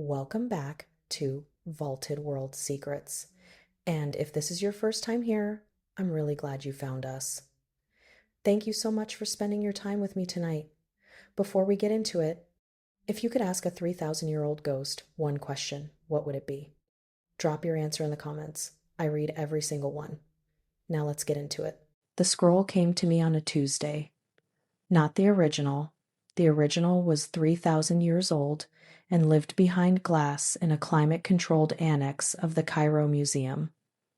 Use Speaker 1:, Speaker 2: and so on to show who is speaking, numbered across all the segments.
Speaker 1: Welcome back to Vaulted World Secrets. And if this is your first time here, I'm really glad you found us. Thank you so much for spending your time with me tonight. Before we get into it, if you could ask a 3,000-year-old ghost one question, what would it be? Drop your answer in the comments. I read every single one. Now let's get into it. The scroll came to me on a Tuesday. Not the original. The original was 3,000 years old and lived behind glass in a climate-controlled annex of the Cairo Museum,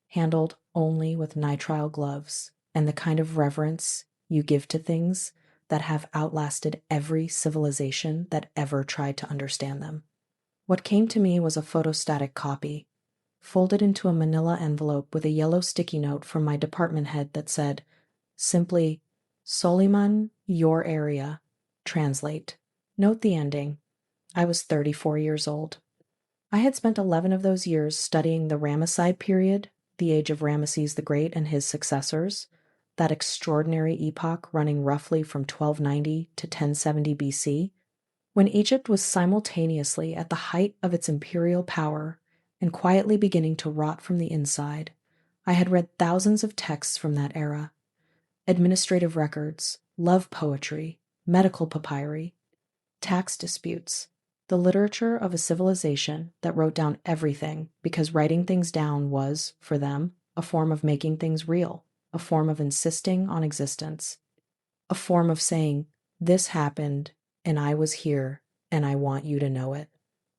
Speaker 1: handled only with nitrile gloves and the kind of reverence you give to things that have outlasted every civilization that ever tried to understand them. What came to me was a photostatic copy, folded into a manila envelope with a yellow sticky note from my department head that said, simply, Soliman, your area. Translate. Note the ending. I was 34 years old. I had spent 11 of those years studying the Ramesside period, the age of Ramesses the Great and his successors, that extraordinary epoch running roughly from 1290 to 1070 BC, when Egypt was simultaneously at the height of its imperial power and quietly beginning to rot from the inside. I had read thousands of texts from that era. Administrative records, love poetry, medical papyri, tax disputes, the literature of a civilization that wrote down everything because writing things down was, for them, a form of making things real, a form of insisting on existence, a form of saying, this happened, and I was here, and I want you to know it.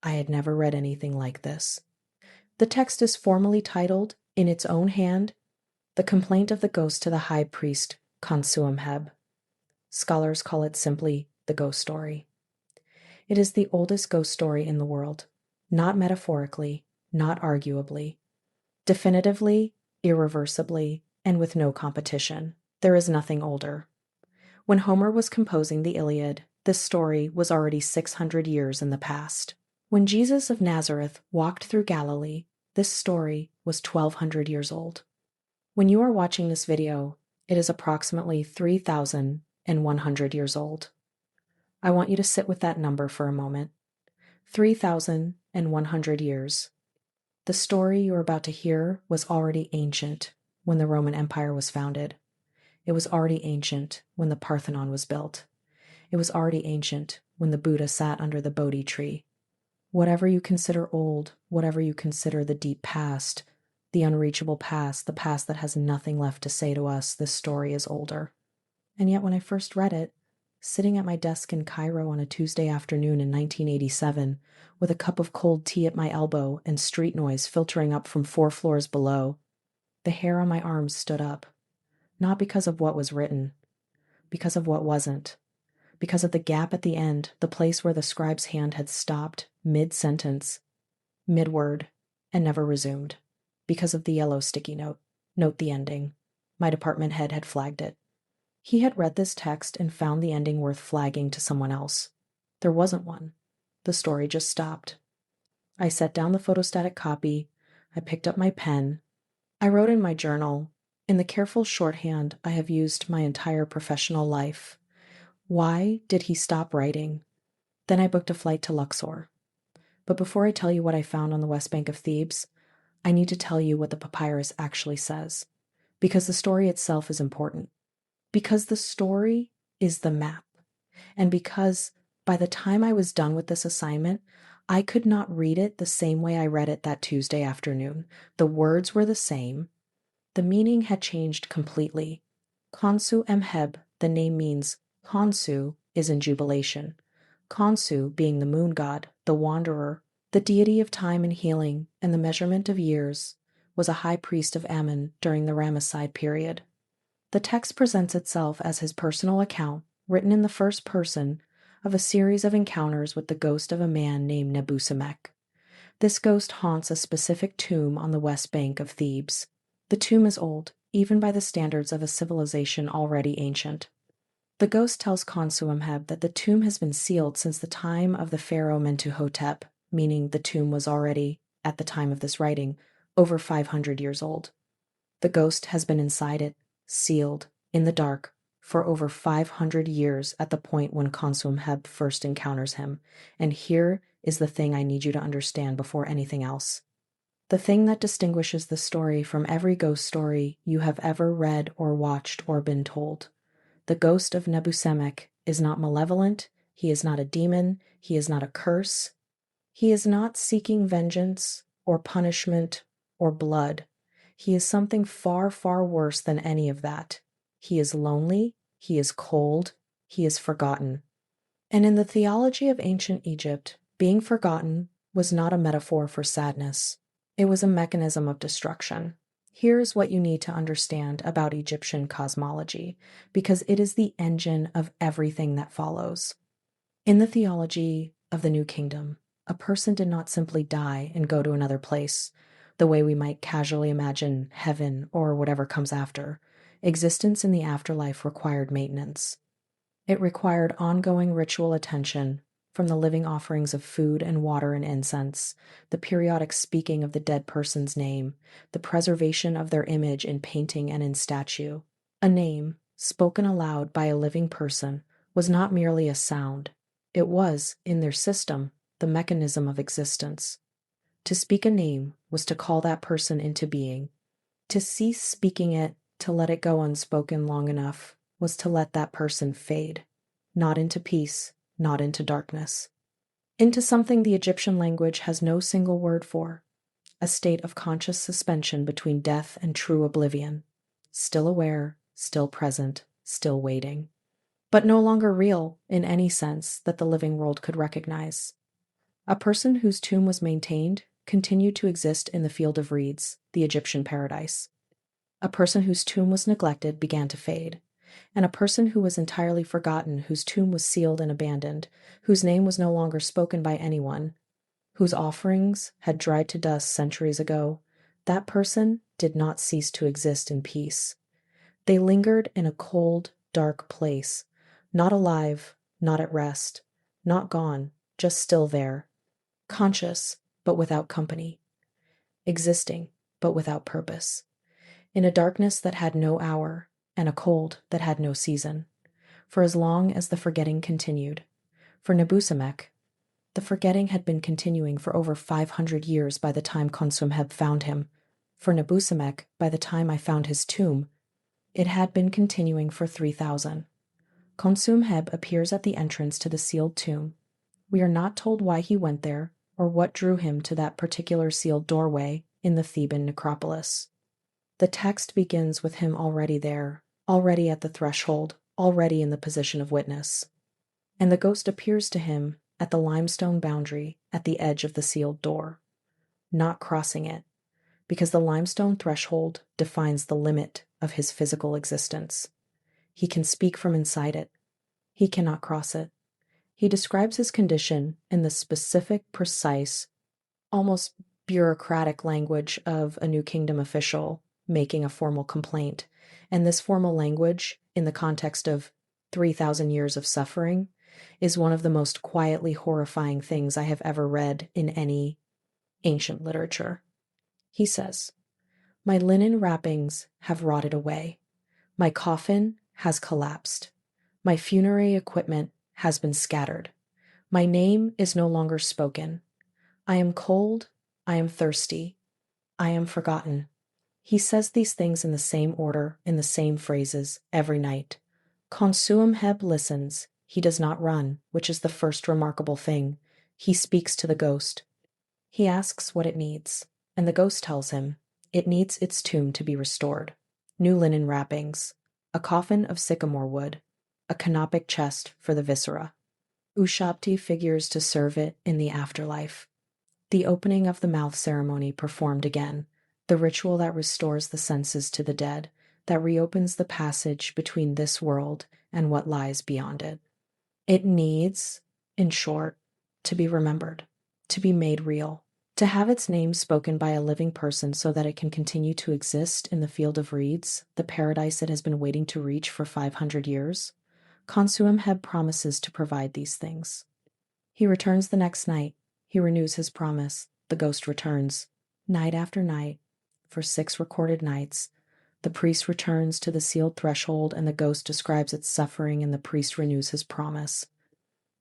Speaker 1: I had never read anything like this. The text is formally titled, in its own hand, The Complaint of the Ghost to the High Priest Khonsuemheb. Scholars call it simply the ghost story. It is the oldest ghost story in the world, not metaphorically, not arguably. Definitively, irreversibly, and with no competition. There is nothing older. When Homer was composing the Iliad, this story was already 600 years in the past. When Jesus of Nazareth walked through Galilee, this story was 1,200 years old. When you are watching this video, it is approximately 3,100 years old. I want you to sit with that number for a moment. 3,100 years. The story you're about to hear was already ancient when the Roman Empire was founded. It was already ancient when the Parthenon was built. It was already ancient when the Buddha sat under the Bodhi tree. Whatever you consider old, whatever you consider the deep past, the unreachable past, the past that has nothing left to say to us, this story is older. And yet when I first read it, sitting at my desk in Cairo on a Tuesday afternoon in 1987, with a cup of cold tea at my elbow and street noise filtering up from 4 floors below, the hair on my arms stood up. Not because of what was written, because of what wasn't, because of the gap at the end, the place where the scribe's hand had stopped, mid-sentence, mid-word, and never resumed, because of the yellow sticky note. Note the ending. My department head had flagged it. He had read this text and found the ending worth flagging to someone else. There wasn't one. The story just stopped. I set down the photostatic copy. I picked up my pen. I wrote in my journal, in the careful shorthand I have used my entire professional life, why did he stop writing? Then I booked a flight to Luxor. But before I tell you what I found on the West Bank of Thebes, I need to tell you what the papyrus actually says, because the story itself is important. Because the story is the map, and because by the time I was done with this assignment, I could not read it the same way I read it that Tuesday afternoon. The words were the same. The meaning had changed completely. Khonsuemheb, the name means Khonsu is in jubilation. Khonsu being the moon god, the wanderer, the deity of time and healing and the measurement of years, was a high priest of Ammon during the Ramesside period. The text presents itself as his personal account, written in the first person, of a series of encounters with the ghost of a man named Nebusemekh. This ghost haunts a specific tomb on the West Bank of Thebes. The tomb is old, even by the standards of a civilization already ancient. The ghost tells Khonsuemheb that the tomb has been sealed since the time of the pharaoh Mentuhotep, meaning the tomb was already, at the time of this writing, over 500 years old. The ghost has been inside it, sealed, in the dark, for over 500 years at the point when Khonsuemheb first encounters him. And here is the thing I need you to understand before anything else. The thing that distinguishes the story from every ghost story you have ever read or watched or been told. The ghost of Nebusemekh is not malevolent, he is not a demon, he is not a curse, he is not seeking vengeance or punishment or blood. He is something far, far worse than any of that. He is lonely, he is cold, he is forgotten. And in the theology of ancient Egypt, being forgotten was not a metaphor for sadness. It was a mechanism of destruction. Here's what you need to understand about Egyptian cosmology, because it is the engine of everything that follows. In the theology of the New Kingdom, a person did not simply die and go to another place, the way we might casually imagine heaven or whatever comes after. Existence in the afterlife required maintenance. It required ongoing ritual attention, from the living offerings of food and water and incense, the periodic speaking of the dead person's name, the preservation of their image in painting and in statue. A name, spoken aloud by a living person, was not merely a sound. It was, in their system, the mechanism of existence. To speak a name was to call that person into being. To cease speaking it, to let it go unspoken long enough, was to let that person fade, not into peace, not into darkness, into something the Egyptian language has no single word for, a state of conscious suspension between death and true oblivion, still aware, still present, still waiting, but no longer real in any sense that the living world could recognize. A person whose tomb was maintained continued to exist in the field of reeds, the Egyptian paradise. A person whose tomb was neglected began to fade, and a person who was entirely forgotten, whose tomb was sealed and abandoned, whose name was no longer spoken by anyone, whose offerings had dried to dust centuries ago, that person did not cease to exist in peace. They lingered in a cold, dark place, not alive, not at rest, not gone, just still there, conscious but without company, existing but without purpose, in a darkness that had no hour and a cold that had no season, for as long as the forgetting continued. For Nebusemekh, the forgetting had been continuing for over 500 years by the time Khonsuemheb found him. For Nebusemekh, by the time I found his tomb, it had been continuing for 3,000. Khonsuemheb appears at the entrance to the sealed tomb. We are not told why he went there or what drew him to that particular sealed doorway in the Theban necropolis. The text begins with him already there, already at the threshold, already in the position of witness. And the ghost appears to him at the limestone boundary at the edge of the sealed door, not crossing it, because the limestone threshold defines the limit of his physical existence. He can speak from inside it. He cannot cross it. He describes his condition in the specific, precise, almost bureaucratic language of a New Kingdom official making a formal complaint. And this formal language, in the context of 3,000 years of suffering, is one of the most quietly horrifying things I have ever read in any ancient literature. He says, "My linen wrappings have rotted away. My coffin has collapsed. My funerary equipment has been scattered. My name is no longer spoken. I am cold. I am thirsty. I am forgotten." He says these things in the same order, in the same phrases, every night. Khonsuemheb listens. He does not run, which is the first remarkable thing. He speaks to the ghost. He asks what it needs, and the ghost tells him it needs its tomb to be restored. New linen wrappings, a coffin of sycamore wood, a canopic chest for the viscera, Ushabti figures to serve it in the afterlife. The opening of the mouth ceremony performed again, the ritual that restores the senses to the dead, that reopens the passage between this world and what lies beyond it. It needs, in short, to be remembered, to be made real, to have its name spoken by a living person so that it can continue to exist in the field of reeds, the paradise it has been waiting to reach for 500 years. Khonsuemheb promises to provide these things. He returns the next night. He renews his promise. The ghost returns, night after night, for 6 recorded nights, The priest returns to the sealed threshold, and the ghost describes its suffering, and the priest renews his promise.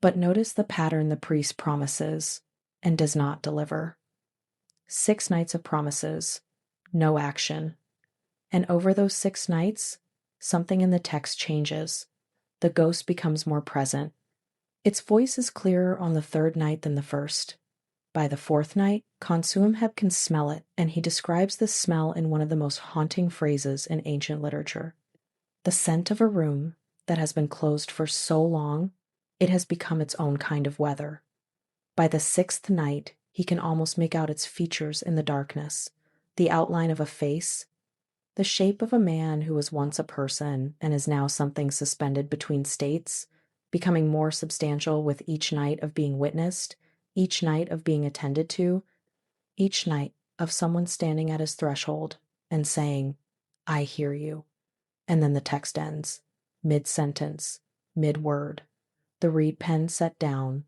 Speaker 1: But notice the pattern: the priest promises and does not deliver. 6 nights of promises, no action. And over those 6 nights, something in the text changes. The ghost becomes more present. Its voice is clearer on the 3rd night than the 1st. By the 4th night, Khonsuemheb can smell it, and he describes this smell in one of the most haunting phrases in ancient literature. The scent of a room that has been closed for so long, it has become its own kind of weather. By the 6th night, he can almost make out its features in the darkness, the outline of a face, the shape of a man who was once a person and is now something suspended between states, becoming more substantial with each night of being witnessed, each night of being attended to, each night of someone standing at his threshold and saying, "I hear you." And then the text ends, mid-sentence, mid-word, the reed pen set down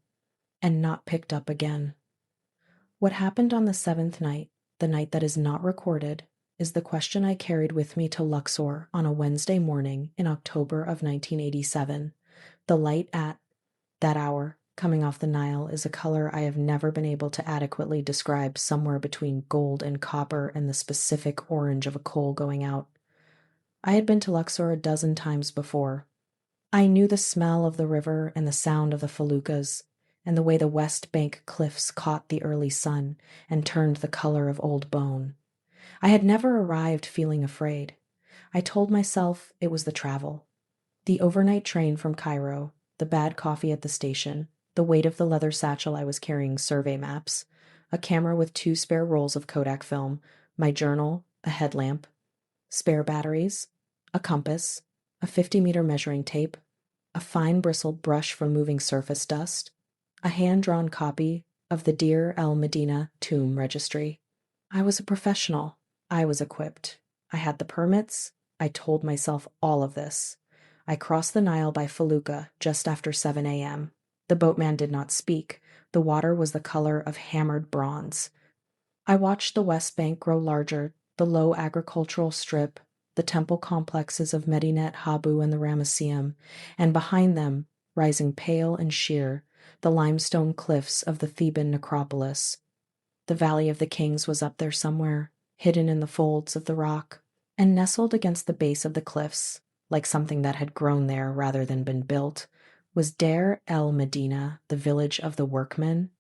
Speaker 1: and not picked up again. What happened on the 7th night, the night that is not recorded, is the question I carried with me to Luxor on a Wednesday morning in October of 1987. The light at that hour coming off the Nile is a color I have never been able to adequately describe, somewhere between gold and copper and the specific orange of a coal going out. I had been to Luxor a dozen times before. I knew the smell of the river and the sound of the feluccas, and the way the West Bank cliffs caught the early sun and turned the color of old bone. I had never arrived feeling afraid. I told myself it was the travel. The overnight train from Cairo, the bad coffee at the station, the weight of the leather satchel I was carrying, survey maps, a camera with 2 spare rolls of Kodak film, my journal, a headlamp, spare batteries, a compass, a 50-meter measuring tape, a fine bristled brush for moving surface dust, a hand-drawn copy of the Deir el-Medina tomb registry. I was a professional. I was equipped. I had the permits. I told myself all of this. I crossed the Nile by felucca just after 7 a.m. The boatman did not speak. The water was the color of hammered bronze. I watched the West Bank grow larger, the low agricultural strip, the temple complexes of Medinet Habu and the Ramesseum, and behind them, rising pale and sheer, the limestone cliffs of the Theban necropolis. The Valley of the Kings was up there somewhere, hidden in the folds of the rock, and nestled against the base of the cliffs, like something that had grown there rather than been built, was Deir el-Medina, the village of the workmen,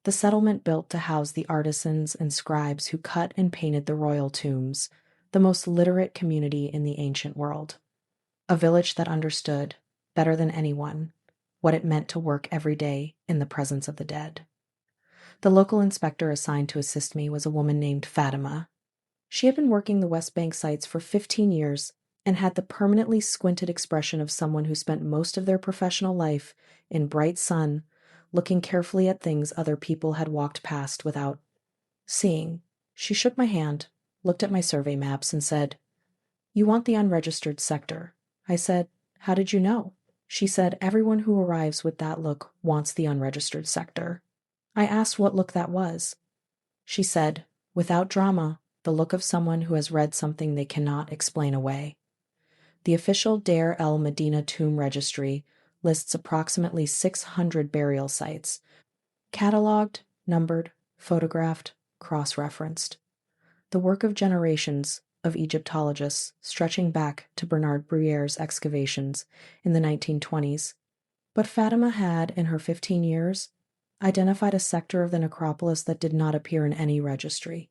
Speaker 1: the settlement built to house the artisans and scribes who cut and painted the royal tombs, the most literate community in the ancient world. A village that understood, better than anyone, what it meant to work every day in the presence of the dead. The local inspector assigned to assist me was a woman named Fatima. She had been working the West Bank sites for 15 years and had the permanently squinted expression of someone who spent most of their professional life in bright sun, looking carefully at things other people had walked past without seeing. She shook my hand, looked at my survey maps, and said, "You want the unregistered sector." I said, "How did you know?" She said, "Everyone who arrives with that look wants the unregistered sector." I asked what look that was. She said, without drama, the look of someone who has read something they cannot explain away. The official Deir el-Medina tomb registry lists approximately 600 burial sites, catalogued, numbered, photographed, cross-referenced. The work of generations of Egyptologists stretching back to Bernard Bruyère's excavations in the 1920s. But Fatima had, in her 15 years, identified a sector of the necropolis that did not appear in any registry.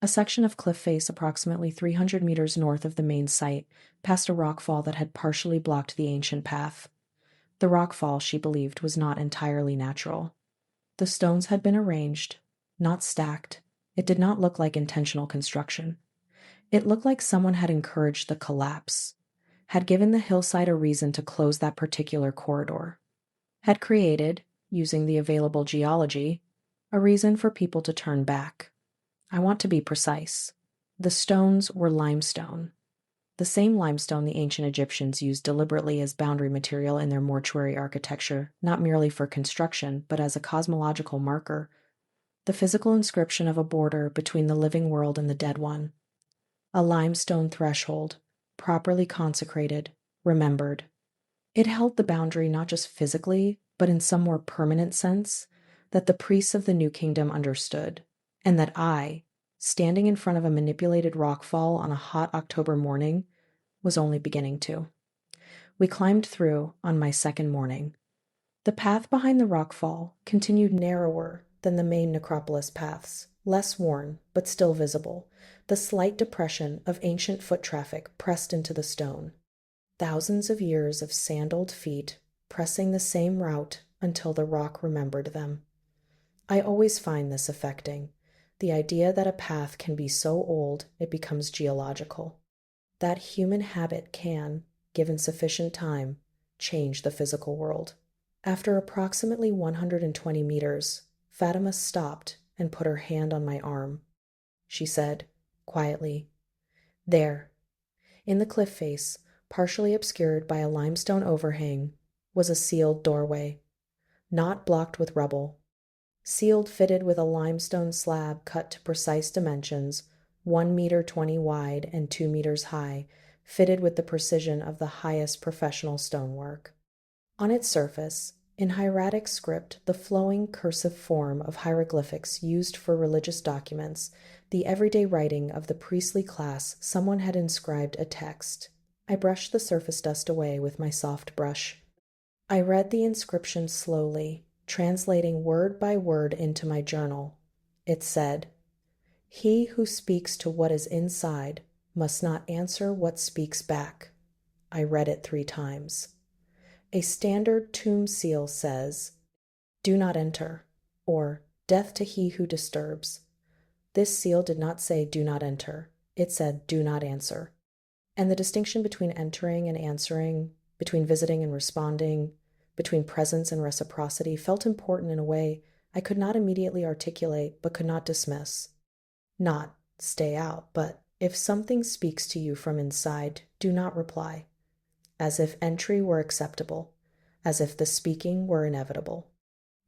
Speaker 1: A section of cliff face approximately 300 meters north of the main site, past a rockfall that had partially blocked the ancient path. The rockfall, she believed, was not entirely natural. The stones had been arranged, not stacked. It did not look like intentional construction. It looked like someone had encouraged the collapse, had given the hillside a reason to close that particular corridor, had created, using the available geology, a reason for people to turn back. I want to be precise. The stones were limestone. The same limestone the ancient Egyptians used deliberately as boundary material in their mortuary architecture, not merely for construction, but as a cosmological marker, the physical inscription of a border between the living world and the dead one. a limestone threshold, properly consecrated, remembered. It held the boundary not just physically, but in some more permanent sense that the priests of the new kingdom understood, and that I, standing in front of a manipulated rockfall on a hot October morning, was only beginning to. We climbed through on my second morning. The path behind the rockfall continued narrower than the main necropolis paths, less worn, but still visible, the slight depression of ancient foot traffic pressed into the stone. Thousands of years of sandaled feet pressing the same route until the rock remembered them. I always find this affecting, the idea that a path can be so old it becomes geological. That human habit can, given sufficient time, change the physical world. After approximately 120 meters, Fatima stopped and put her hand on my arm. She said, quietly, "There." In the cliff face, partially obscured by a limestone overhang, was a sealed doorway, not blocked with rubble. Sealed, fitted with a limestone slab cut to precise dimensions, 1 meter 20 wide and 2 meters high, fitted with the precision of the highest professional stonework. On its surface, in hieratic script, the flowing cursive form of hieroglyphics used for religious documents, the everyday writing of the priestly class, someone had inscribed a text. I brushed the surface dust away with my soft brush. I read the inscription slowly, translating word by word into my journal. It said, "He who speaks to what is inside must not answer what speaks back." I read it 3 times. A standard tomb seal says, "Do not enter," or "Death to he who disturbs." This seal did not say "do not enter." It said "do not answer." And the distinction between entering and answering, between visiting and responding, between presence and reciprocity felt important in a way I could not immediately articulate but could not dismiss. Not stay out, but if something speaks to you from inside, do not reply. As if entry were acceptable, as if the speaking were inevitable,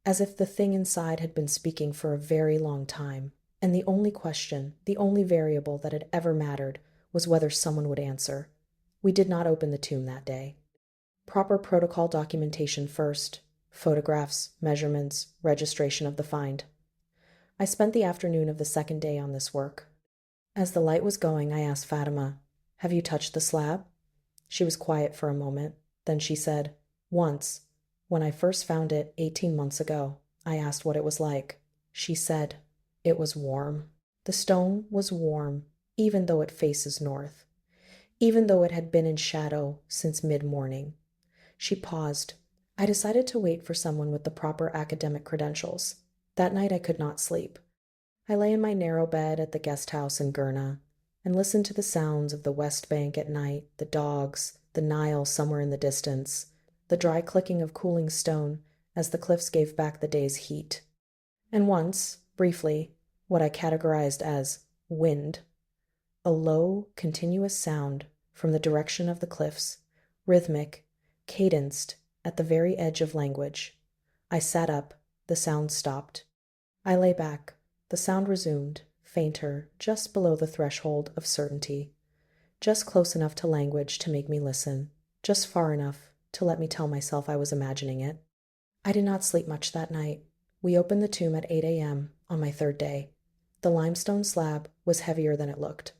Speaker 1: as if the thing inside had been speaking for a very long time, and the only question, the only variable that had ever mattered was whether someone would answer. We did not open the tomb that day. Proper protocol documentation first, photographs, measurements, registration of the find. I spent the afternoon of the second day on this work. As the light was going, I asked Fatima, "Have you touched the slab?" She was quiet for a moment. Then she said, "Once, when I first found it 18 months ago, I asked what it was like." She said, "It was warm." The stone was warm, even though it faces north, even though it had been in shadow since mid-morning. She paused. I decided to wait for someone with the proper academic credentials. That night I could not sleep. I lay in my narrow bed at the guest house in Gurna and listened to the sounds of the West Bank at night, the dogs, the Nile somewhere in the distance, the dry clicking of cooling stone as the cliffs gave back the day's heat. And once, briefly, what I categorized as wind, a low, continuous sound from the direction of the cliffs, rhythmic, cadenced, at the very edge of language. I sat up. The sound stopped. I lay back. The sound resumed, fainter, just below the threshold of certainty, just close enough to language to make me listen, just far enough to let me tell myself I was imagining it. I did not sleep much that night. We opened the tomb at 8 a.m. on my third day. The limestone slab was heavier than it looked.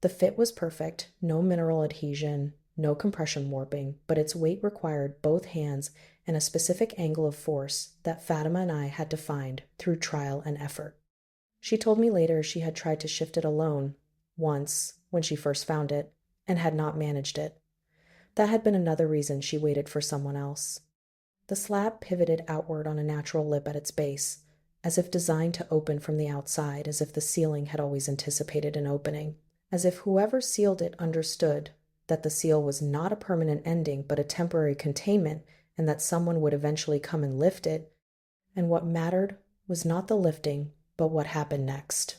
Speaker 1: The fit was perfect, no mineral adhesion, no compression warping, but its weight required both hands and a specific angle of force that Fatima and I had to find through trial and effort. She told me later she had tried to shift it alone, once, when she first found it, and had not managed it. That had been another reason she waited for someone else. The slab pivoted outward on a natural lip at its base, as if designed to open from the outside, as if the ceiling had always anticipated an opening, as if whoever sealed it understood that the seal was not a permanent ending but a temporary containment, and that someone would eventually come and lift it, and what mattered was not the lifting, but what happened next.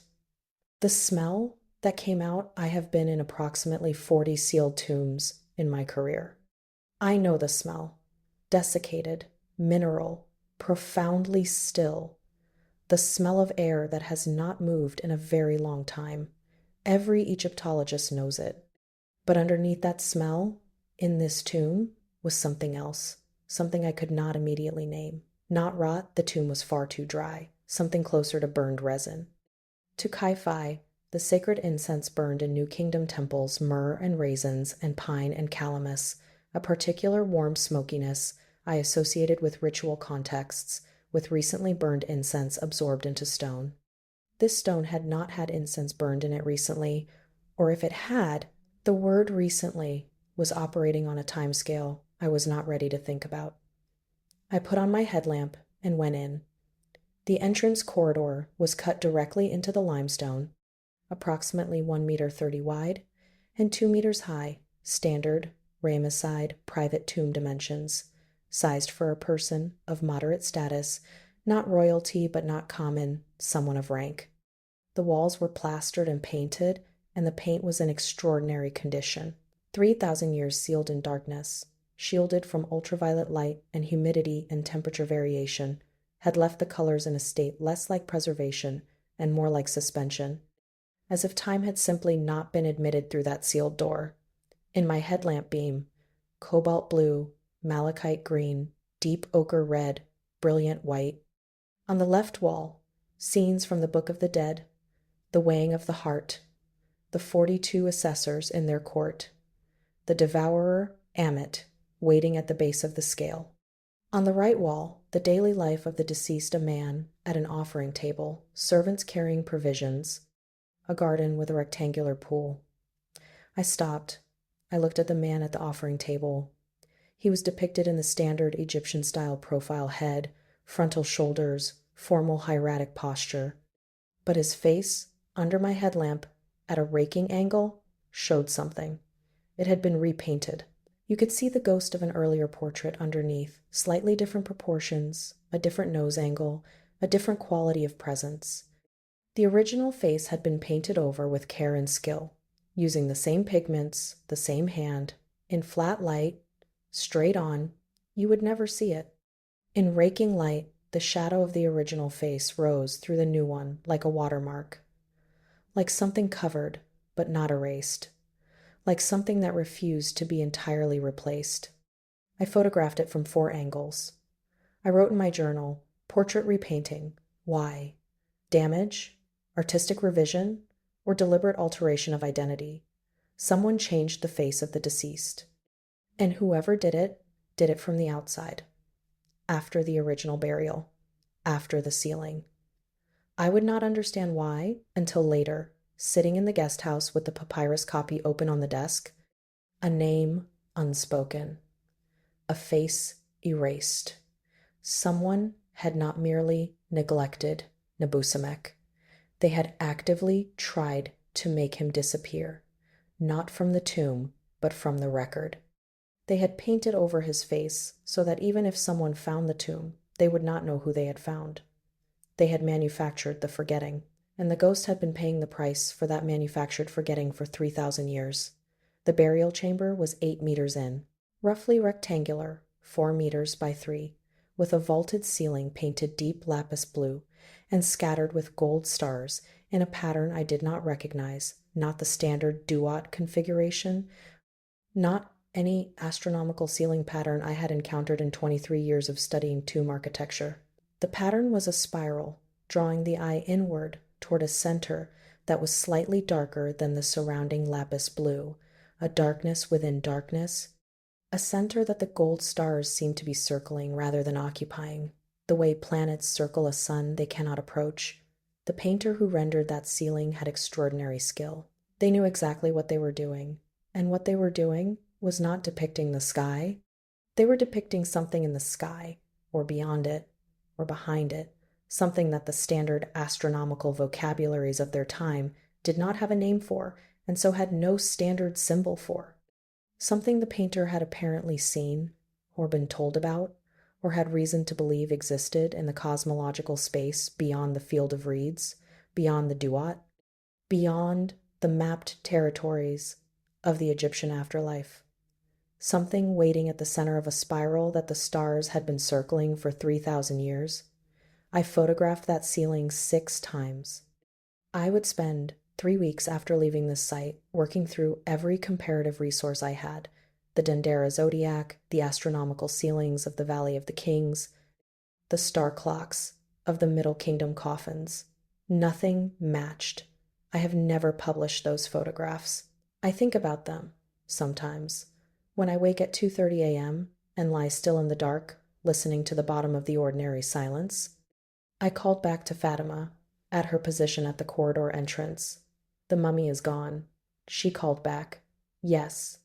Speaker 1: The smell that came out, I have been in approximately 40 sealed tombs in my career. I know the smell. Desiccated, mineral, profoundly still. The smell of air that has not moved in a very long time. Every Egyptologist knows it. But underneath that smell, in this tomb, was something else, something I could not immediately name. Not rot, the tomb was far too dry, something closer to burned resin. To Kai-Fi, the sacred incense burned in New Kingdom temples, myrrh and raisins and pine and calamus, a particular warm smokiness I associated with ritual contexts, with recently burned incense absorbed into stone. This stone had not had incense burned in it recently, or if it had, the word recently was operating on a timescale I was not ready to think about. I put on my headlamp and went in. The entrance corridor was cut directly into the limestone, approximately 1 meter 30 wide and 2 meters high, standard Ramesside private tomb dimensions, sized for a person of moderate status, not royalty but not common, someone of rank. The walls were plastered and painted, and the paint was in extraordinary condition. 3,000 years sealed in darkness, shielded from ultraviolet light and humidity and temperature variation, had left the colors in a state less like preservation and more like suspension, as if time had simply not been admitted through that sealed door. In my headlamp beam, cobalt blue, malachite green, deep ochre red, brilliant white. On the left wall, scenes from the Book of the Dead, the weighing of the heart, the 42 assessors in their court, the devourer, Amit, waiting at the base of the scale. On the right wall, the daily life of the deceased, a man at an offering table, servants carrying provisions, a garden with a rectangular pool. I stopped. I looked at the man at the offering table. He was depicted in the standard Egyptian-style profile head, frontal shoulders, formal hieratic posture. But his face, under my headlamp, at a raking angle, showed something. It had been repainted. You could see the ghost of an earlier portrait underneath, slightly different proportions, a different nose angle, a different quality of presence. The original face had been painted over with care and skill, using the same pigments, the same hand. In flat light, straight on, you would never see it. In raking light, the shadow of the original face rose through the new one like a watermark, like something covered but not erased, like something that refused to be entirely replaced. I photographed it from 4 angles. I wrote in my journal, portrait repainting. Why? Damage? Artistic revision? Or deliberate alteration of identity? Someone changed the face of the deceased. And whoever did it from the outside. After the original burial. After the sealing. I would not understand why until later, sitting in the guest house with the papyrus copy open on the desk, a name unspoken, a face erased. Someone had not merely neglected Nebusemekh. They had actively tried to make him disappear, not from the tomb, but from the record. They had painted over his face so that even if someone found the tomb, they would not know who they had found. They had manufactured the forgetting, and the ghost had been paying the price for that manufactured forgetting for 3,000 years. The burial chamber was 8 meters in, roughly rectangular, 4 meters by 3, with a vaulted ceiling painted deep lapis blue and scattered with gold stars in a pattern I did not recognize, not the standard duat configuration, not any astronomical ceiling pattern I had encountered in 23 years of studying tomb architecture. The pattern was a spiral, drawing the eye inward toward a center that was slightly darker than the surrounding lapis blue, a darkness within darkness, a center that the gold stars seemed to be circling rather than occupying, the way planets circle a sun they cannot approach. The painter who rendered that ceiling had extraordinary skill. They knew exactly what they were doing, and what they were doing was not depicting the sky. They were depicting something in the sky, or beyond it, or behind it, something that the standard astronomical vocabularies of their time did not have a name for, and so had no standard symbol for. Something the painter had apparently seen, or been told about, or had reason to believe existed in the cosmological space beyond the field of reeds, beyond the duat, beyond the mapped territories of the Egyptian afterlife. Something waiting at the center of a spiral that the stars had been circling for 3,000 years. I photographed that ceiling 6 times. I would spend 3 weeks after leaving this site, working through every comparative resource I had: the Dendera zodiac, the astronomical ceilings of the Valley of the Kings, the star clocks of the Middle Kingdom coffins. Nothing matched. I have never published those photographs. I think about them, sometimes, when I wake at 2:30 a.m. and lie still in the dark, listening to the bottom of the ordinary silence. I called back to Fatima, at her position at the corridor entrance. The mummy is gone. She called back, yes.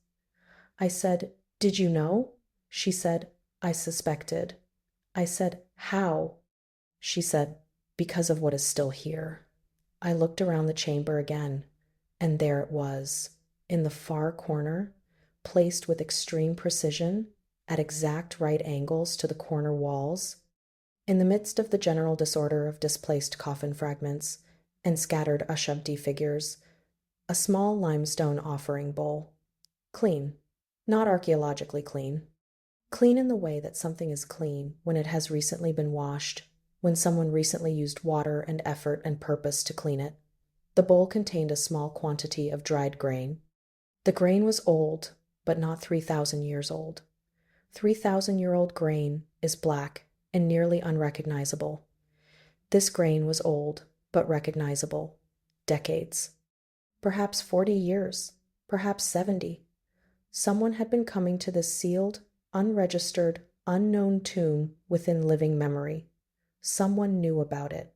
Speaker 1: I said, did you know? She said, I suspected. I said, how? She said, because of what is still here. I looked around the chamber again, and there it was, in the far corner, placed with extreme precision, at exact right angles to the corner walls. In the midst of the general disorder of displaced coffin fragments and scattered Ushabti figures, a small limestone offering bowl. Clean. Not archaeologically clean. Clean in the way that something is clean when it has recently been washed, when someone recently used water and effort and purpose to clean it. The bowl contained a small quantity of dried grain. The grain was old, but not 3,000 years old. 3,000-year-old grain is black and nearly unrecognizable. This grain was old, but recognizable. Decades. Perhaps 40 years, perhaps 70. Someone had been coming to this sealed, unregistered, unknown tomb within living memory. Someone knew about it.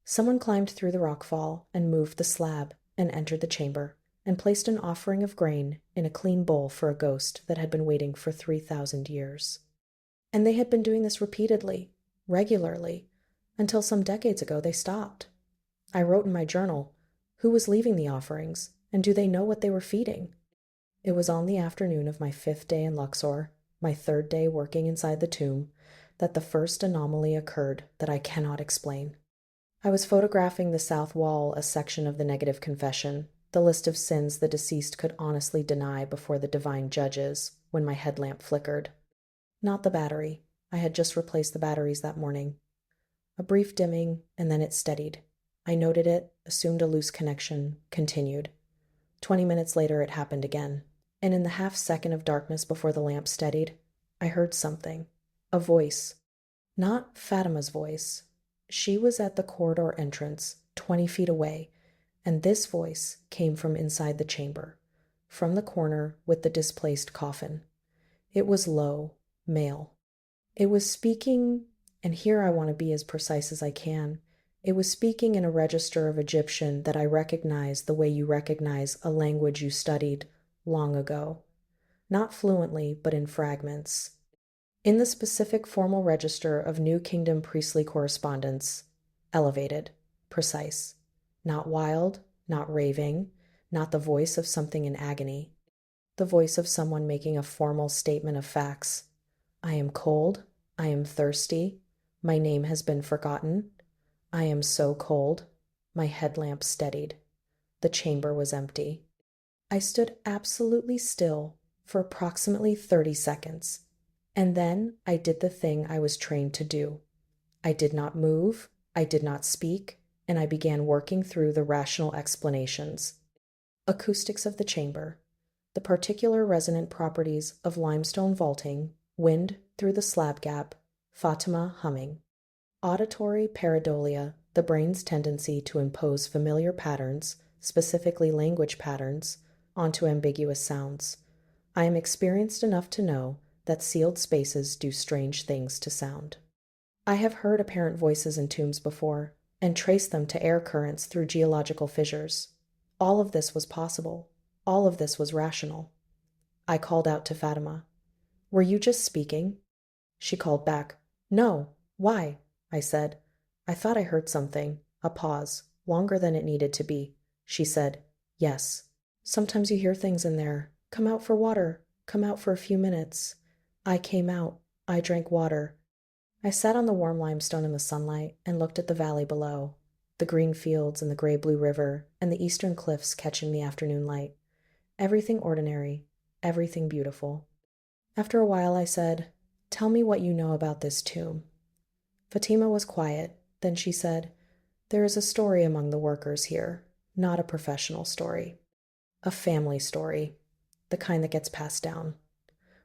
Speaker 1: Someone climbed through the rockfall and moved the slab and entered the chamber and placed an offering of grain in a clean bowl for a ghost that had been waiting for 3,000 years. And they had been doing this repeatedly, regularly, until some decades ago they stopped. I wrote in my journal, who was leaving the offerings, and do they know what they were feeding? It was on the afternoon of my 5th day in Luxor, my 3rd day working inside the tomb, that the first anomaly occurred that I cannot explain. I was photographing the south wall, a section of the negative confession, the list of sins the deceased could honestly deny before the divine judges, when my headlamp flickered. Not the battery. I had just replaced the batteries that morning. A brief dimming, and then it steadied. I noted it, assumed a loose connection, continued. 20 minutes later it happened again, and in the half-second of darkness before the lamp steadied, I heard something. A voice. Not Fatima's voice. She was at the corridor entrance, 20 feet away, and this voice came from inside the chamber, from the corner with the displaced coffin. It was low, male. It was speaking, and here I want to be as precise as I can, it was speaking in a register of Egyptian that I recognized the way you recognize a language you studied long ago. Not fluently, but in fragments. In the specific formal register of New Kingdom priestly correspondence, elevated, precise, not wild, not raving, not the voice of something in agony, the voice of someone making a formal statement of facts. I am cold, I am thirsty, my name has been forgotten, I am so cold. My headlamp steadied. The chamber was empty. I stood absolutely still for approximately 30 seconds, and then I did the thing I was trained to do. I did not move, I did not speak, and I began working through the rational explanations. Acoustics of the chamber, the particular resonant properties of limestone vaulting, wind through the slab gap, Fatima humming. Auditory pareidolia, the brain's tendency to impose familiar patterns, specifically language patterns, onto ambiguous sounds. I am experienced enough to know that sealed spaces do strange things to sound. I have heard apparent voices in tombs before, and traced them to air currents through geological fissures. All of this was possible. All of this was rational. I called out to Fatima. Were you just speaking? She called back. No. Why? I said. I thought I heard something. A pause, longer than it needed to be. She said, yes. Sometimes you hear things in there. Come out for water. Come out for a few minutes. I came out. I drank water. I sat on the warm limestone in the sunlight and looked at the valley below, the green fields and the gray-blue river and the eastern cliffs catching the afternoon light. Everything ordinary, everything beautiful. After a while I said, tell me what you know about this tomb. Fatima was quiet. Then she said, there is a story among the workers here. not a professional story. A family story, the kind that gets passed down.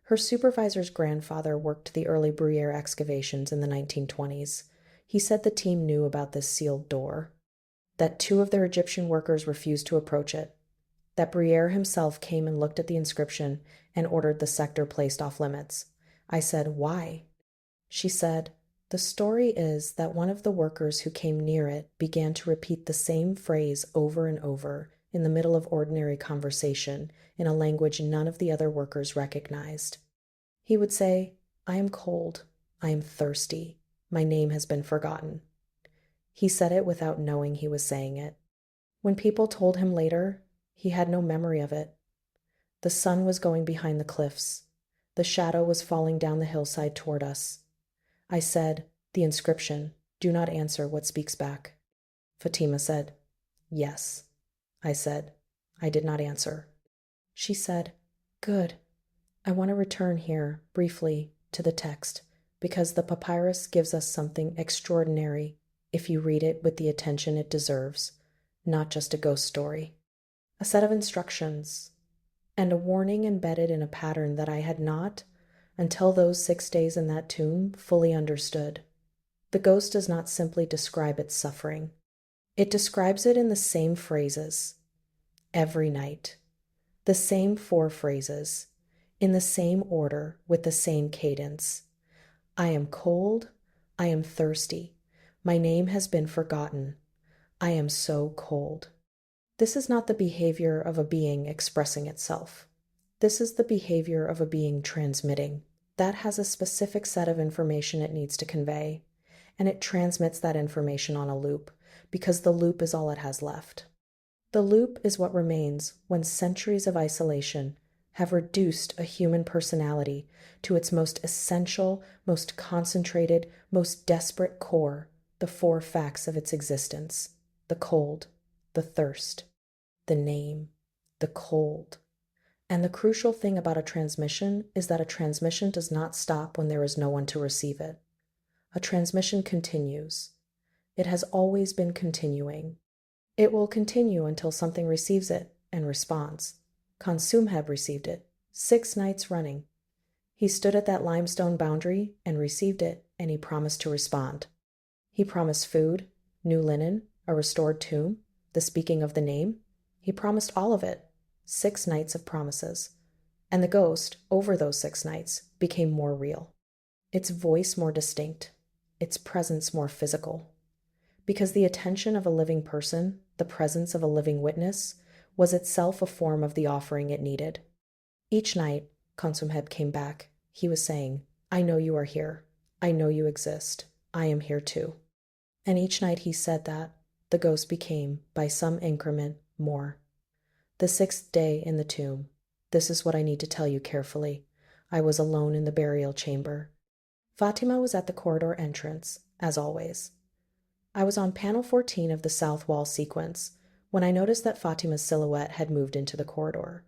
Speaker 1: Her supervisor's grandfather worked the early Bruyere excavations in the 1920s. He said the team knew about this sealed door, that two of their Egyptian workers refused to approach it, that Bruyere himself came and looked at the inscription and ordered the sector placed off limits. I said, "Why?" She said, "The story is that one of the workers who came near it began to repeat the same phrase over and over in the middle of ordinary conversation in a language none of the other workers recognized. He would say, 'I am cold, I am thirsty, my name has been forgotten.' He said it without knowing he was saying it. When people told him later, he had no memory of it. The sun was going behind the cliffs. The shadow was falling down the hillside toward us. I said, 'The inscription, do not answer what speaks back.' Fatima said, 'Yes.' I said, 'I did not answer.' She said, 'Good. I want to return here, briefly, to the text, because the papyrus gives us something extraordinary if you read it with the attention it deserves, not just a ghost story. A set of instructions, and a warning embedded in a pattern that I had not, until those 6 days in that tomb, fully understood. The ghost does not simply describe its suffering. It describes it in the same phrases, every night. The same 4 phrases, in the same order, with the same cadence. I am cold, I am thirsty, my name has been forgotten, I am so cold. This is not the behavior of a being expressing itself. This is the behavior of a being transmitting. That has a specific set of information it needs to convey, and it transmits that information on a loop, because the loop is all it has left. The loop is what remains when centuries of isolation have reduced a human personality to its most essential, most concentrated, most desperate core, the 4 facts of its existence: the cold, the thirst, the name, the cold. And the crucial thing about a transmission is that a transmission does not stop when there is no one to receive it. A transmission continues. It has always been continuing. It will continue until something receives it and responds. Khonsuemheb received it 6 nights running. He stood at that limestone boundary and received it, and he promised to respond. He promised food, new linen, a restored tomb, the speaking of the name. He promised all of it, 6 nights of promises. And the ghost, over those 6 nights, became more real. Its voice more distinct, its presence more physical. Because the attention of a living person, the presence of a living witness, was itself a form of the offering it needed. Each night, Khonsuemheb came back. He was saying, "I know you are here. I know you exist. I am here too." And each night he said that, the ghost became, by some increment, more. The 6th day in the tomb. This is what I need to tell you carefully. I was alone in the burial chamber. Fatima was at the corridor entrance, as always. I was on panel 14 of the south wall sequence when I noticed that Fatima's silhouette had moved into the corridor.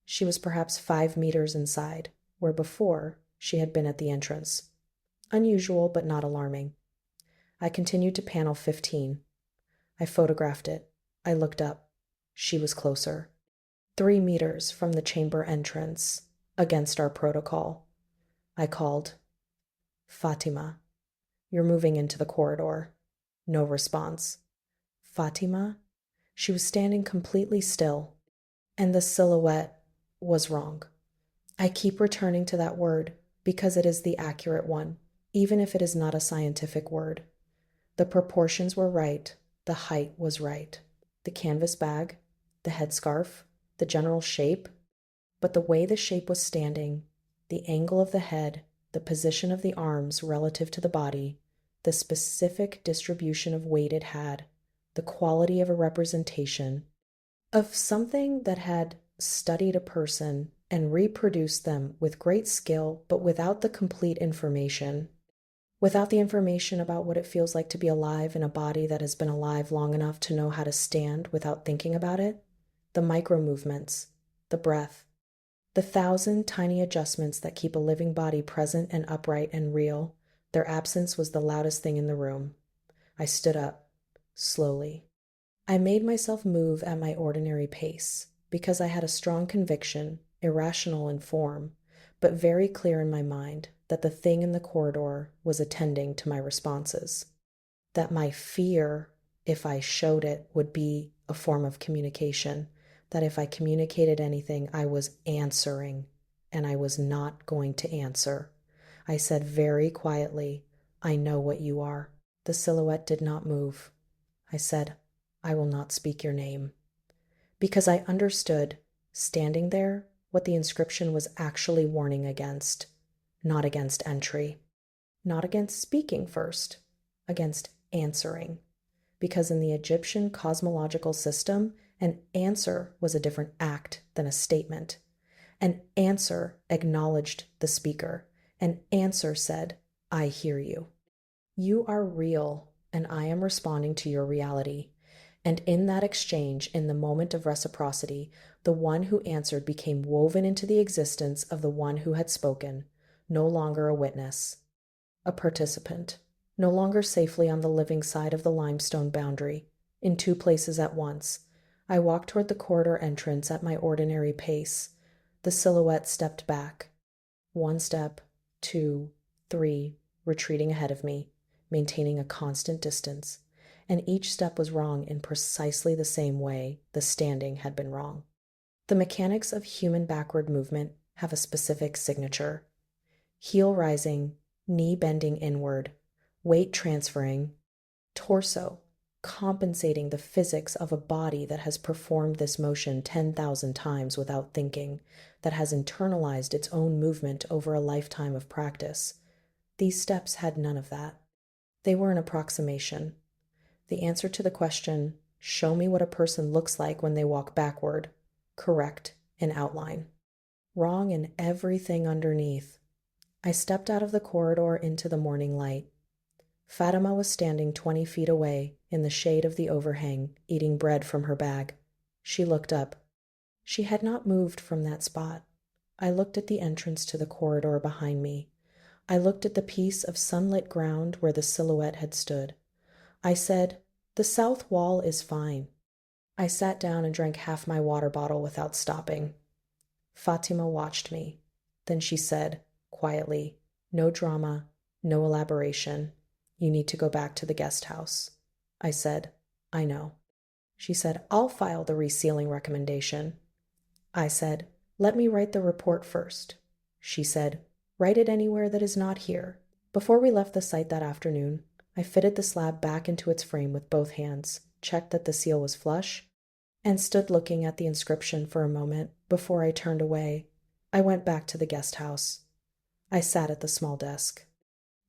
Speaker 1: She was perhaps 5 meters inside, where before she had been at the entrance. Unusual, but not alarming. I continued to panel 15. I photographed it. I looked up. She was closer. 3 meters from the chamber entrance, against our protocol. I called, "Fatima, you're moving into the corridor." No response. Fatima? She was standing completely still, and the silhouette was wrong. I keep returning to that word because it is the accurate one, even if it is not a scientific word. The proportions were right, the height was right, the canvas bag, the headscarf, the general shape, but the way the shape was standing, the angle of the head, the position of the arms relative to the body, the specific distribution of weight it had, the quality of a representation of something that had studied a person and reproduced them with great skill, but without the complete information, without the information about what it feels like to be alive in a body that has been alive long enough to know how to stand without thinking about it, the micro movements, the breath, the 1,000 tiny adjustments that keep a living body present and upright and real. Their absence was the loudest thing in the room. I stood up, slowly. I made myself move at my ordinary pace because I had a strong conviction, irrational in form, but very clear in my mind, that the thing in the corridor was attending to my responses. That my fear, if I showed it, would be a form of communication. That if I communicated anything, I was answering, and I was not going to answer. I said very quietly, "I know what you are." The silhouette did not move. I said, "I will not speak your name." Because I understood, standing there, what the inscription was actually warning against. Not against entry. Not against speaking first. Against answering. Because in the Egyptian cosmological system, an answer was a different act than a statement. An answer acknowledged the speaker. An answer said, "I hear you. You are real, and I am responding to your reality." And in that exchange, in the moment of reciprocity, the one who answered became woven into the existence of the one who had spoken, no longer a witness, a participant, no longer safely on the living side of the limestone boundary, in two places at once. I walked toward the corridor entrance at my ordinary pace. The silhouette stepped back. One step, two, three, retreating ahead of me, maintaining a constant distance, and each step was wrong in precisely the same way the standing had been wrong. The mechanics of human backward movement have a specific signature: heel rising, knee bending inward, weight transferring, torso compensating the physics of a body that has performed this motion 10,000 times without thinking, that has internalized its own movement over a lifetime of practice. These steps had none of that. They were an approximation. The answer to the question, "Show me what a person looks like when they walk backward," correct in outline. Wrong in everything underneath. I stepped out of the corridor into the morning light. Fatima was standing 20 feet away in the shade of the overhang, eating bread from her bag. She looked up. She had not moved from that spot. I looked at the entrance to the corridor behind me. I looked at the piece of sunlit ground where the silhouette had stood. I said, "The south wall is fine." I sat down and drank half my water bottle without stopping. Fatima watched me. Then she said, quietly, "No drama, no elaboration. You need to go back to the guest house." I said, "I know." She said, "I'll file the resealing recommendation." I said, "Let me write the report first." She said, "Write it anywhere that is not here." Before we left the site that afternoon, I fitted the slab back into its frame with both hands, checked that the seal was flush, and stood looking at the inscription for a moment before I turned away. I went back to the guest house. I sat at the small desk.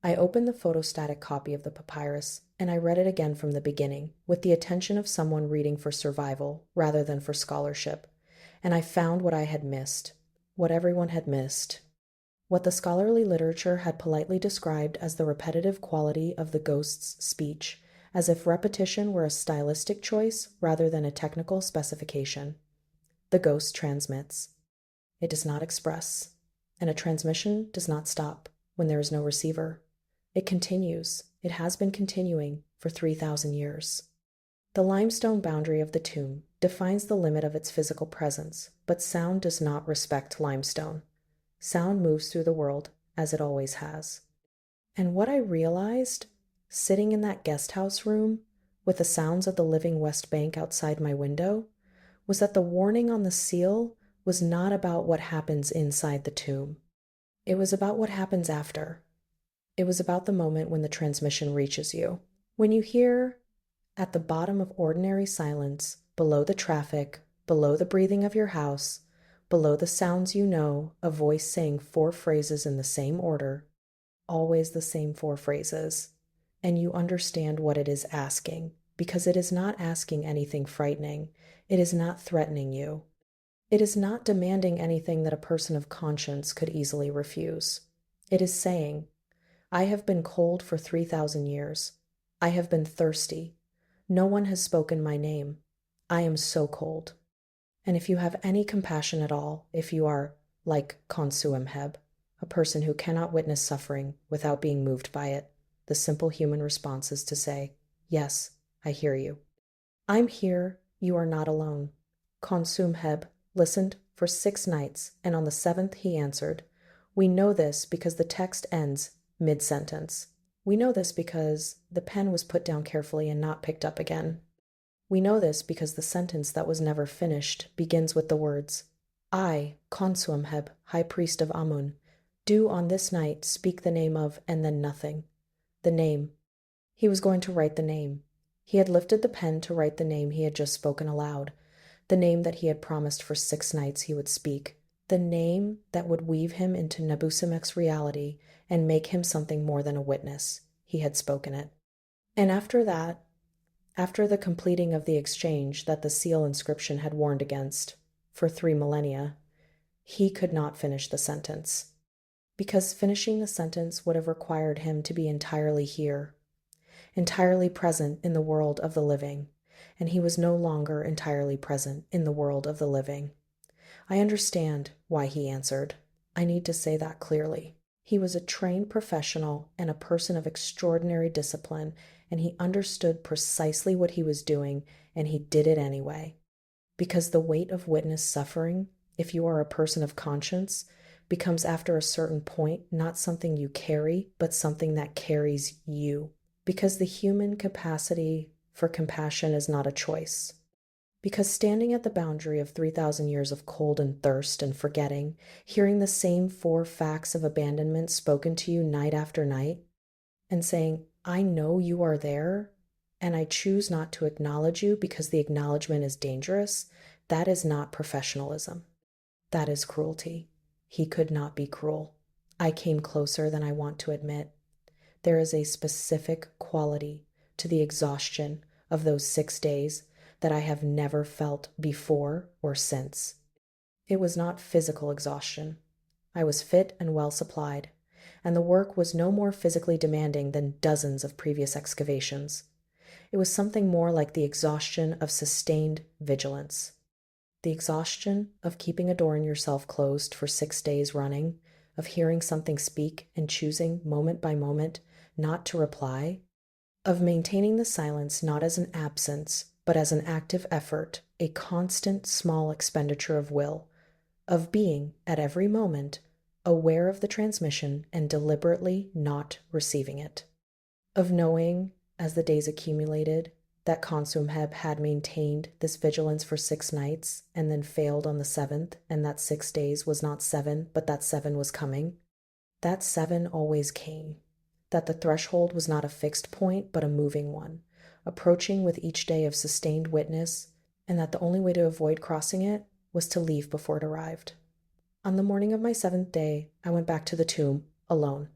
Speaker 1: I opened the photostatic copy of the papyrus, and I read it again from the beginning, with the attention of someone reading for survival rather than for scholarship, and I found what I had missed, what everyone had missed, what the scholarly literature had politely described as the repetitive quality of the ghost's speech, as if repetition were a stylistic choice rather than a technical specification. The ghost transmits. It does not express, and a transmission does not stop when there is no receiver. It continues. It has been continuing for 3,000 years. The limestone boundary of the tomb defines the limit of its physical presence, but sound does not respect limestone. Sound moves through the world, as it always has. And what I realized, sitting in that guest house room, with the sounds of the living West Bank outside my window, was that the warning on the seal was not about what happens inside the tomb. It was about what happens after. It was about the moment when the transmission reaches you. When you hear, at the bottom of ordinary silence, below the traffic, below the breathing of your house, below the sounds you know, a voice saying 4 phrases in the same order, always the same 4 phrases, and you understand what it is asking, because it is not asking anything frightening. It is not threatening you. It is not demanding anything that a person of conscience could easily refuse. It is saying, "I have been cold for 3,000 years. I have been thirsty. No one has spoken my name. I am so cold." And if you have any compassion at all, if you are, like Khonsuemheb, a person who cannot witness suffering without being moved by it, the simple human response is to say, "Yes, I hear you." I'm here, you are not alone. Khonsuemheb listened for 6 nights, and on the seventh he answered. We know this because the text ends mid-sentence. We know this because the pen was put down carefully and not picked up again. We know this because the sentence that was never finished begins with the words, I, Khonsuemheb, high priest of Amun, do on this night speak the name of, and then nothing. The name. He was going to write the name. He had lifted the pen to write the name he had just spoken aloud, the name that he had promised for 6 nights he would speak, the name that would weave him into Nebusemekh's reality and make him something more than a witness. He had spoken it. And after that, after the completing of the exchange that the seal inscription had warned against for 3 millennia, he could not finish the sentence, because finishing the sentence would have required him to be entirely here, entirely present in the world of the living, and he was no longer entirely present in the world of the living. I understand why he answered. I need to say that clearly. He was a trained professional and a person of extraordinary discipline, and he understood precisely what he was doing, and he did it anyway. Because the weight of witness suffering, if you are a person of conscience, becomes after a certain point not something you carry, but something that carries you. Because the human capacity for compassion is not a choice. Because standing at the boundary of 3,000 years of cold and thirst and forgetting, hearing the same 4 facts of abandonment spoken to you night after night, and saying, I know you are there, and I choose not to acknowledge you because the acknowledgement is dangerous, that is not professionalism. That is cruelty. He could not be cruel. I came closer than I want to admit. There is a specific quality to the exhaustion of those 6 days that I have never felt before or since. It was not physical exhaustion. I was fit and well supplied, and the work was no more physically demanding than dozens of previous excavations. It was something more like the exhaustion of sustained vigilance. The exhaustion of keeping a door in yourself closed for 6 days running, of hearing something speak and choosing moment by moment not to reply, of maintaining the silence not as an absence, but as an active effort, a constant small expenditure of will, of being, at every moment, aware of the transmission and deliberately not receiving it, of knowing, as the days accumulated, that Khonsuemheb had maintained this vigilance for 6 nights and then failed on the 7th, and that 6 days was not 7, but that 7 was coming. That 7 always came. That the threshold was not a fixed point, but a moving one, approaching with each day of sustained witness, and that the only way to avoid crossing it was to leave before it arrived. On the morning of my 7th day, I went back to the tomb, alone.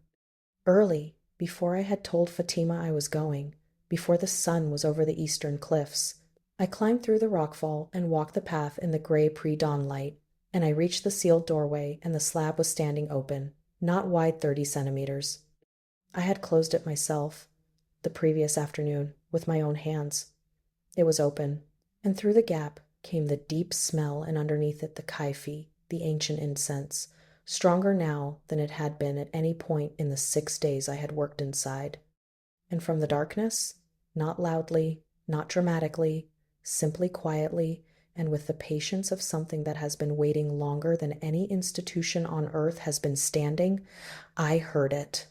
Speaker 1: Early, before I had told Fatima I was going, before the sun was over the eastern cliffs, I climbed through the rockfall and walked the path in the gray pre-dawn light, and I reached the sealed doorway, and the slab was standing open, not wide 30 centimeters. I had closed it myself, the previous afternoon, with my own hands. It was open, and through the gap came the deep smell, and underneath it the kaifi, the ancient incense, stronger now than it had been at any point in the 6 days I had worked inside. And from the darkness, not loudly, not dramatically, simply quietly, and with the patience of something that has been waiting longer than any institution on earth has been standing, I heard it.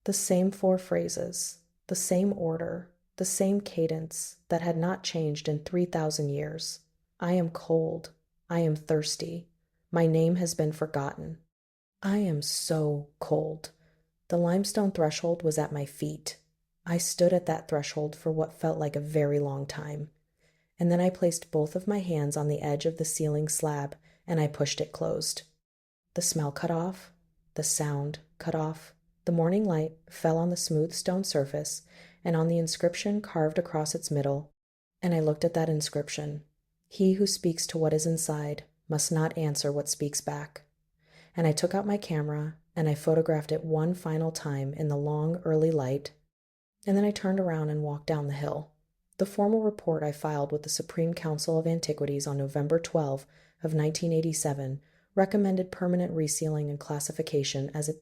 Speaker 1: The same 4 phrases, the same order, the same cadence that had not changed in 3,000 years. I am cold. I am thirsty. My name has been forgotten. I am so cold. The limestone threshold was at my feet. I stood at that threshold for what felt like a very long time, and then I placed both of my hands on the edge of the ceiling slab and I pushed it closed. The smell cut off, the sound cut off. The morning light fell on the smooth stone surface and on the inscription carved across its middle, and I looked at that inscription. He who speaks to what is inside must not answer what speaks back. And I took out my camera and I photographed it one final time in the long early light, and then I turned around and walked down the hill. The formal report I filed with the Supreme Council of Antiquities on November 12 of 1987 recommended permanent resealing and classification as a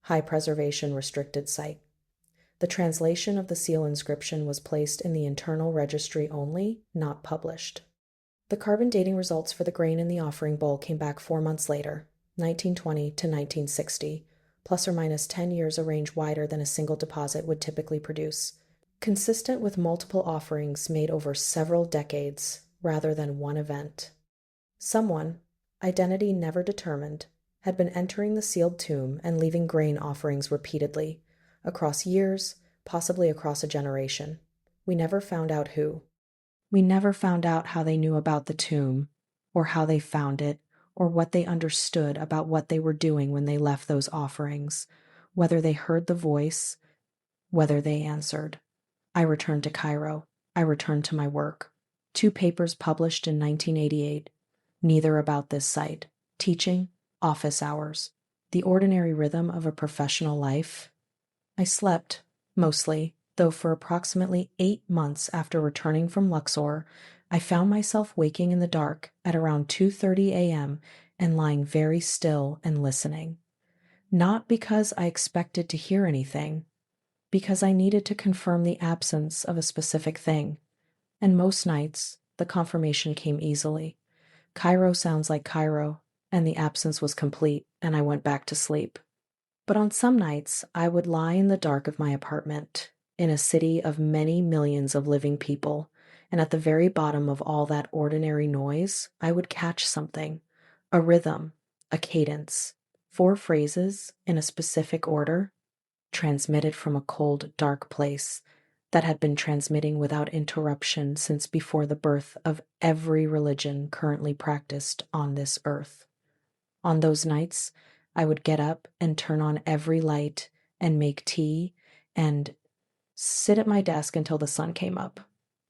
Speaker 1: high preservation restricted site. The translation of the seal inscription was placed in the internal registry only, not published. The carbon dating results for the grain in the offering bowl came back 4 months later, 1920 to 1960, plus or minus 10 years, a range wider than a single deposit would typically produce, consistent with multiple offerings made over several decades rather than one event. Someone, identity never determined, had been entering the sealed tomb and leaving grain offerings repeatedly, across years, possibly across a generation. We never found out who. We never found out how they knew about the tomb, or how they found it, or what they understood about what they were doing when they left those offerings, whether they heard the voice, whether they answered. I returned to Cairo. I returned to my work. 2 papers published in 1988, neither about this site. Teaching, office hours, the ordinary rhythm of a professional life. I slept, mostly, though for approximately 8 months after returning from Luxor, I found myself waking in the dark at around 2:30 a.m. and lying very still and listening. Not because I expected to hear anything, because I needed to confirm the absence of a specific thing. And most nights, the confirmation came easily. Cairo sounds like Cairo, and the absence was complete, and I went back to sleep. But on some nights, I would lie in the dark of my apartment, in a city of many millions of living people, and at the very bottom of all that ordinary noise, I would catch something, a rhythm, a cadence, 4 phrases in a specific order, transmitted from a cold, dark place that had been transmitting without interruption since before the birth of every religion currently practiced on this earth. On those nights, I would get up and turn on every light and make tea and sit at my desk until the sun came up.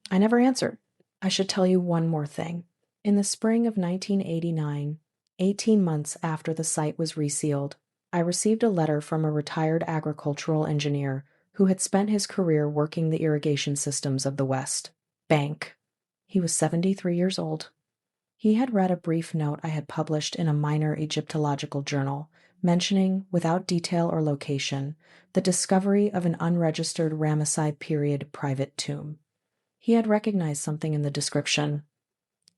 Speaker 1: I never answered. I should tell you one more thing. In the spring of 1989, 18 months after the site was resealed, I received a letter from a retired agricultural engineer who had spent his career working the irrigation systems of the West Bank. He was 73 years old. He had read a brief note I had published in a minor Egyptological journal, mentioning, without detail or location, the discovery of an unregistered Ramesside period private tomb. He had recognized something in the description.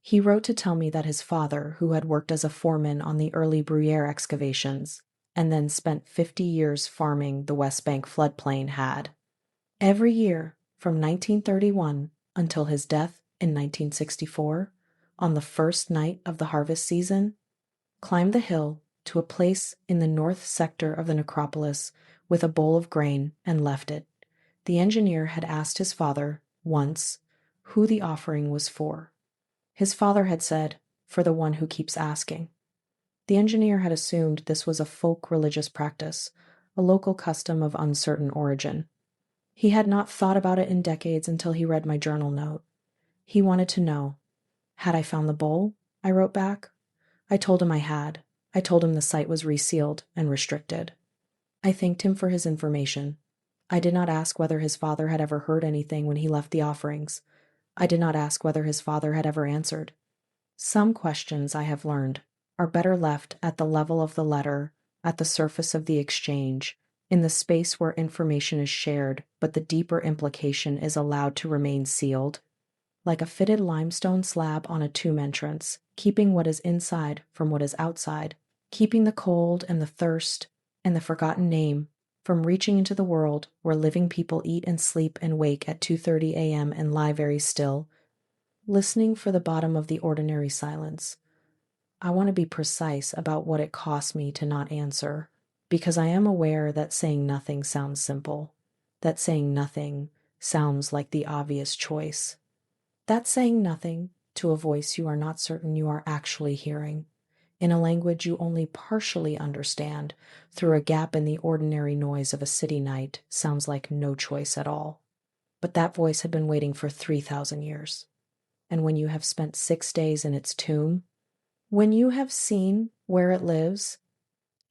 Speaker 1: He wrote to tell me that his father, who had worked as a foreman on the early Bruyere excavations, and then spent 50 years farming the West Bank floodplain, had, every year from 1931 until his death in 1964, on the first night of the harvest season, climbed the hill to a place in the north sector of the necropolis with a bowl of grain and left it. The engineer had asked his father, once, who the offering was for. His father had said, for the one who keeps asking. The engineer had assumed this was a folk religious practice, a local custom of uncertain origin. He had not thought about it in decades until he read my journal note. He wanted to know, had I found the bowl? I wrote back. I told him I had. I told him the site was resealed and restricted. I thanked him for his information. I did not ask whether his father had ever heard anything when he left the offerings. I did not ask whether his father had ever answered. Some questions, I have learned, are better left at the level of the letter, at the surface of the exchange, in the space where information is shared, but the deeper implication is allowed to remain sealed, like a fitted limestone slab on a tomb entrance, keeping what is inside from what is outside, keeping the cold and the thirst and the forgotten name from reaching into the world where living people eat and sleep and wake at 2:30 a.m. and lie very still, listening for the bottom of the ordinary silence. I want to be precise about what it costs me to not answer, because I am aware that saying nothing sounds simple, that saying nothing sounds like the obvious choice. That's saying nothing to a voice you are not certain you are actually hearing, in a language you only partially understand through a gap in the ordinary noise of a city night, sounds like no choice at all. But that voice had been waiting for 3,000 years. And when you have spent 6 days in its tomb, when you have seen where it lives,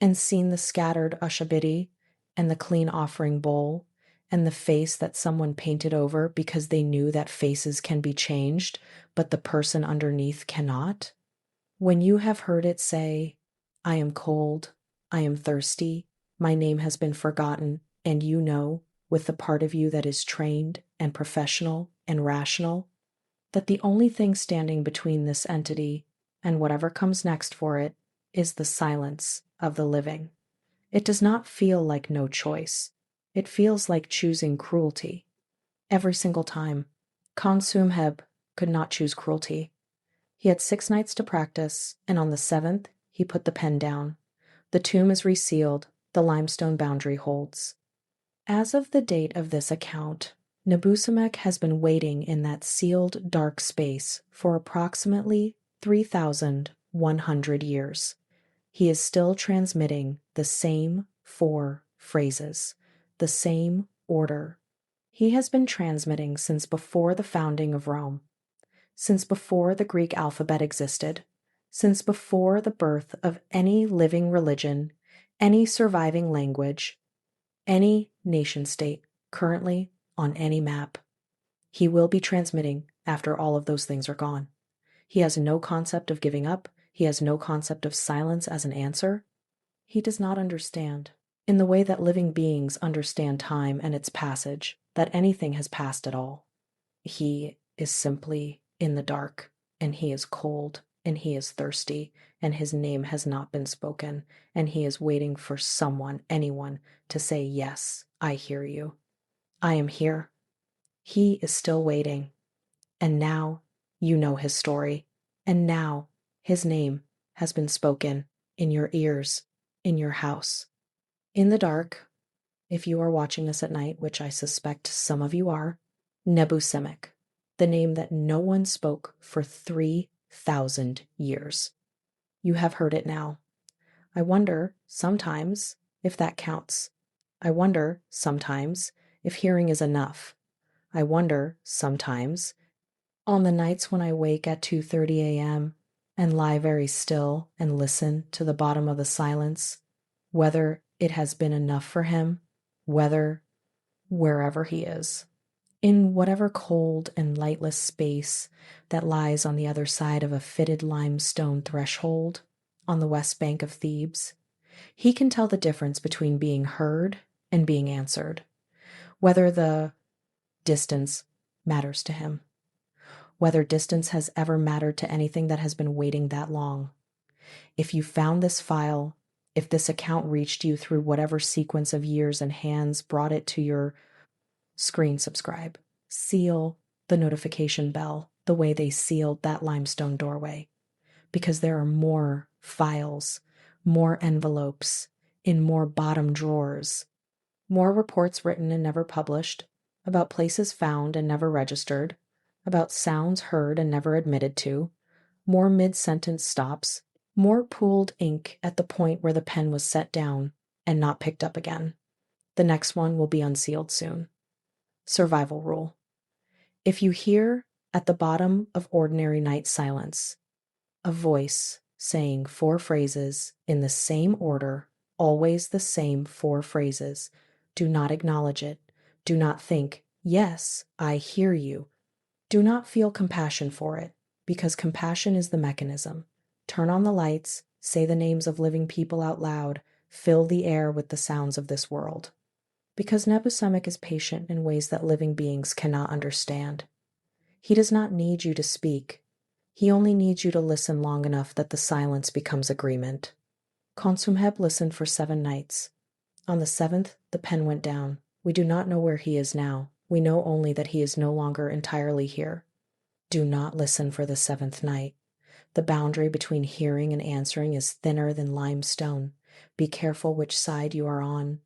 Speaker 1: and seen the scattered ushabiti and the clean offering bowl, and the face that someone painted over because they knew that faces can be changed, but the person underneath cannot, when you have heard it say, I am cold, I am thirsty, my name has been forgotten, and you know, with the part of you that is trained and professional and rational, that the only thing standing between this entity and whatever comes next for it is the silence of the living. It does not feel like no choice. It feels like choosing cruelty. Every single time. Khonsuemheb could not choose cruelty. He had 6 nights to practice, and on the 7th, he put the pen down. The tomb is resealed, the limestone boundary holds. As of the date of this account, Nebusemekh has been waiting in that sealed dark space for approximately 3,100 years. He is still transmitting the same 4 phrases, the same order. He has been transmitting since before the founding of Rome, since before the Greek alphabet existed, since before the birth of any living religion, any surviving language, any nation-state currently on any map. He will be transmitting after all of those things are gone. He has no concept of giving up. He has no concept of silence as an answer. He does not understand, in the way that living beings understand time and its passage, that anything has passed at all. He is simply in the dark, and he is cold, and he is thirsty, and his name has not been spoken, and he is waiting for someone, anyone, to say, "Yes, I hear you. I am here." He is still waiting. And now you know his story, and now his name has been spoken in your ears, in your house. In the dark, if you are watching this at night, which I suspect some of you are, Nebusemekh, the name that no one spoke for 3,000 years. You have heard it now. I wonder, sometimes, if that counts. I wonder, sometimes, if hearing is enough. I wonder, sometimes, on the nights when I wake at 2:30 a.m. and lie very still and listen to the bottom of the silence, whether it has been enough for him, whether, wherever he is, in whatever cold and lightless space that lies on the other side of a fitted limestone threshold on the West Bank of Thebes, he can tell the difference between being heard and being answered, whether the distance matters to him, whether distance has ever mattered to anything that has been waiting that long. If you found this file, if this account reached you through whatever sequence of years and hands brought it to your screen, subscribe. Seal the notification bell the way they sealed that limestone doorway, because there are more files, more envelopes, in more bottom drawers, more reports written and never published, about places found and never registered, about sounds heard and never admitted to, more mid-sentence stops, more pooled ink at the point where the pen was set down and not picked up again. The next one will be unsealed soon. Survival rule. If you hear at the bottom of ordinary night silence a voice saying 4 phrases in the same order, always the same 4 phrases, do not acknowledge it. Do not think, "Yes, I hear you." Do not feel compassion for it, because compassion is the mechanism. Turn on the lights, say the names of living people out loud, fill the air with the sounds of this world. Because Nebusemekh is patient in ways that living beings cannot understand. He does not need you to speak. He only needs you to listen long enough that the silence becomes agreement. Khonsuemheb listened for 7 nights. On the 7th, the pen went down. We do not know where he is now. We know only that he is no longer entirely here. Do not listen for the 7th night. The boundary between hearing and answering is thinner than limestone. Be careful which side you are on.